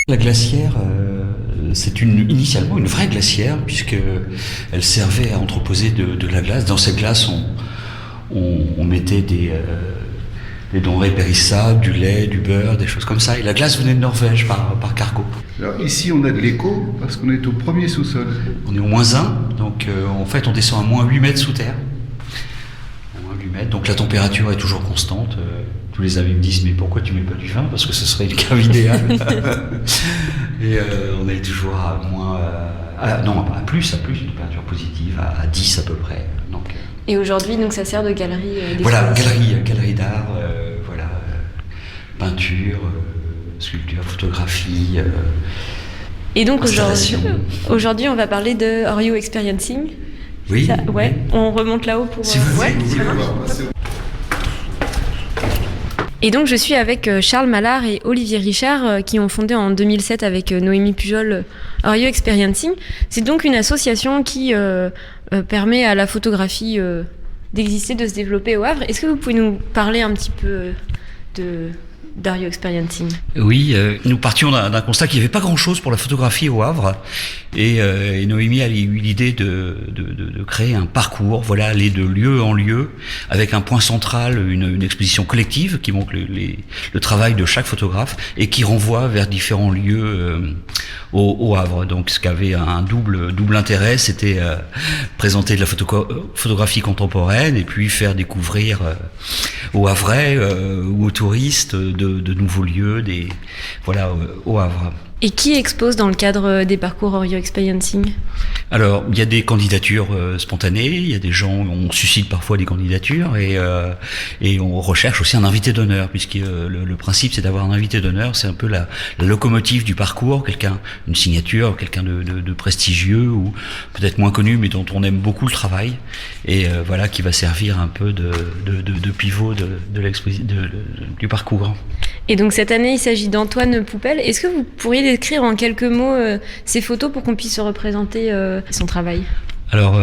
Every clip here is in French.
La glacière, c'est initialement une vraie glacière, puisqu'elle servait à entreposer de la glace. Dans cette glace, on mettait des denrées périssables, du lait, du beurre, des choses comme ça. Et la glace venait de Norvège par cargo. Alors ici, on a de l'écho parce qu'on est au premier sous-sol. On est au -1, donc en fait, on descend à -8 mètres sous terre. À -8 mètres, donc la température est toujours constante. Tous les amis me disent, mais pourquoi tu mets pas du vin? Parce que ce serait une cave idéale. Et on est toujours à plus, une température positive, à 10 à peu près. Donc, et aujourd'hui, donc, ça sert de galerie voilà, galerie d'art, peinture, sculpture, photographie. Et donc installation. aujourd'hui, on va parler de Are You Experiencing? Oui. Ça, ouais. On remonte là-haut pour. Si vous voulez, Et donc je suis avec Charles Mallard et Olivier Richard qui ont fondé en 2007 avec Noémie Pujol Are You Experiencing. C'est donc une association qui permet à la photographie d'exister, de se développer au Havre. Est-ce que vous pouvez nous parler un petit peu d'Are You Experiencing? Oui, nous partions d'un constat qu'il n'y avait pas grand-chose pour la photographie au Havre, et Noémie a eu l'idée de créer un parcours, voilà, aller de lieu en lieu, avec un point central, une exposition collective qui montre le travail de chaque photographe et qui renvoie vers différents lieux au Havre. Donc, ce qui avait un double intérêt, c'était présenter de la photographie contemporaine et puis faire découvrir aux Havrais ou aux touristes de nouveaux lieux, au Havre. Et qui expose dans le cadre des parcours Are You Experiencing? Alors, il y a des candidatures spontanées, il y a des gens, on suscite parfois des candidatures et on recherche aussi un invité d'honneur, puisque le principe c'est d'avoir un invité d'honneur, c'est un peu la locomotive du parcours, une signature, quelqu'un de prestigieux ou peut-être moins connu mais dont on aime beaucoup le travail et voilà, qui va servir un peu de pivot du parcours. Et donc cette année, il s'agit d'Antoine Poupel. Est-ce que vous pourriez décrire en quelques mots ces photos pour qu'on puisse se représenter son travail? Alors,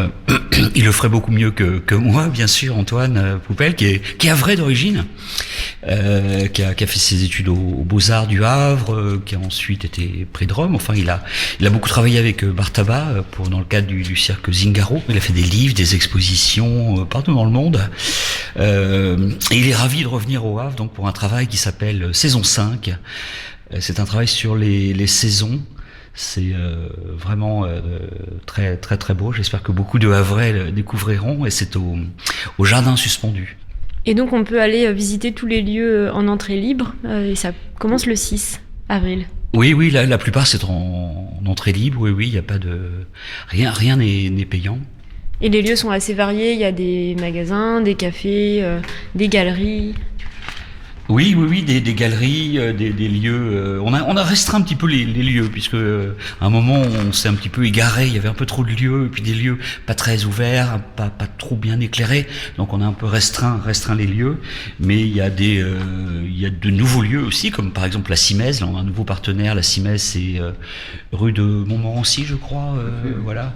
il le ferait beaucoup mieux que moi, bien sûr, Antoine Poupel, qui est havrais d'origine, qui a fait ses études aux Beaux-Arts du Havre, qui a ensuite été prix de Rome. Enfin, il a beaucoup travaillé avec Bartaba dans le cadre du cirque Zingaro. Il a fait des livres, des expositions partout dans le monde. Et il est ravi de revenir au Havre donc pour un travail qui s'appelle Saison 5. C'est un travail sur les saisons. C'est vraiment très très très beau. J'espère que beaucoup de Havrais le découvriront. Et c'est au jardin suspendu. Et donc on peut aller visiter tous les lieux en entrée libre. Et ça commence le 6 avril. Oui, la plupart c'est en entrée libre. Oui, il n'y a pas de rien n'est payant. Et les lieux sont assez variés. Il y a des magasins, des cafés, des galeries. Oui, des galeries, des lieux. On a restreint un petit peu les lieux, puisque à un moment on s'est un petit peu égaré. Il y avait un peu trop de lieux, et puis des lieux pas très ouverts, pas trop bien éclairés. Donc on a un peu restreint les lieux. Mais il y a de nouveaux lieux aussi, comme par exemple la Simèze. Là, on a un nouveau partenaire. La Simèze, c'est rue de Montmorency, je crois. Voilà.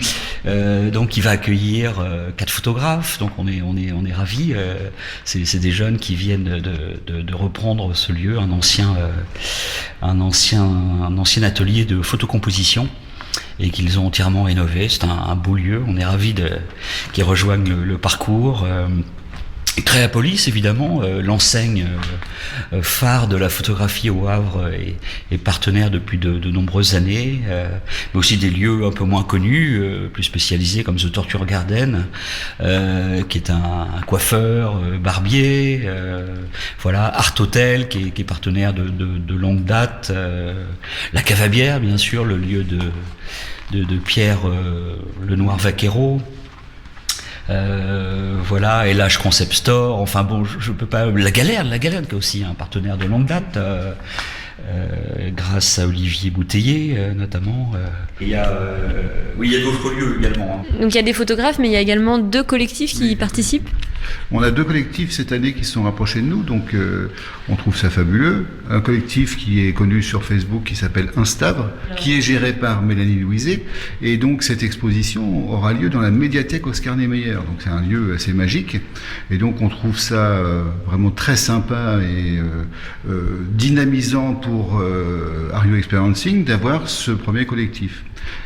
Donc il va accueillir 4 photographes. Donc on est ravis. C'est des jeunes qui viennent de reprendre ce lieu, un ancien atelier de photocomposition et qu'ils ont entièrement rénové. C'est un beau lieu. On est ravis qu'ils rejoignent le parcours. Créapolis, évidemment, l'enseigne phare de la photographie au Havre est partenaire depuis de nombreuses années, mais aussi des lieux un peu moins connus, plus spécialisés comme The Torture Garden, qui est un coiffeur, barbier, voilà, Art Hotel qui est partenaire de longue date, la Cave à bière, bien sûr, le lieu de Pierre Lenoir Vaquero. Voilà, et Lage Concept Store, enfin bon, je peux pas. La Galerne qui est aussi un partenaire de longue date, grâce à Olivier Bouteiller notamment. Il y a d'autres lieux également. Donc il y a des photographes, mais il y a également 2 collectifs qui y participent. On a 2 collectifs cette année qui se sont rapprochés de nous, donc on trouve ça fabuleux. Un collectif qui est connu sur Facebook qui s'appelle Instavre, qui est géré par Mélanie Louiset, et donc cette exposition aura lieu dans la médiathèque Oscar Niemeyer, donc c'est un lieu assez magique, et donc on trouve ça vraiment très sympa et dynamisant pour Are You Experiencing d'avoir ce premier collectif.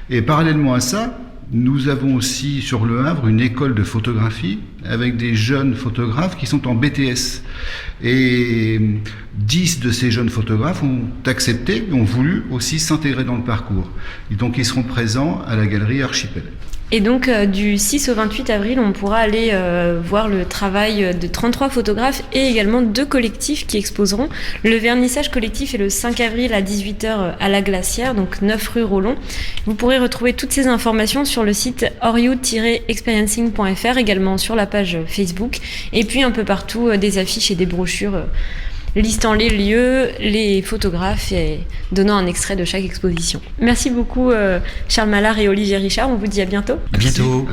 Et parallèlement à ça, nous avons aussi sur Le Havre une école de photographie avec des jeunes photographes qui sont en BTS. Et 10 de ces jeunes photographes ont accepté, ont voulu aussi s'intégrer dans le parcours. Et donc ils seront présents à la galerie Archipel. Et donc du 6 au 28 avril, on pourra aller voir le travail de 33 photographes et également 2 collectifs qui exposeront. Le vernissage collectif est le 5 avril à 18h à la Glacière, donc 9 rue Rollon. Vous pourrez retrouver toutes ces informations sur le site oryou-experiencing.fr, également sur la page Facebook, et puis un peu partout des affiches et des brochures listant les lieux, les photographes et donnant un extrait de chaque exposition. Merci beaucoup Charles Mallard et Olivier Richard, on vous dit à bientôt. À bientôt.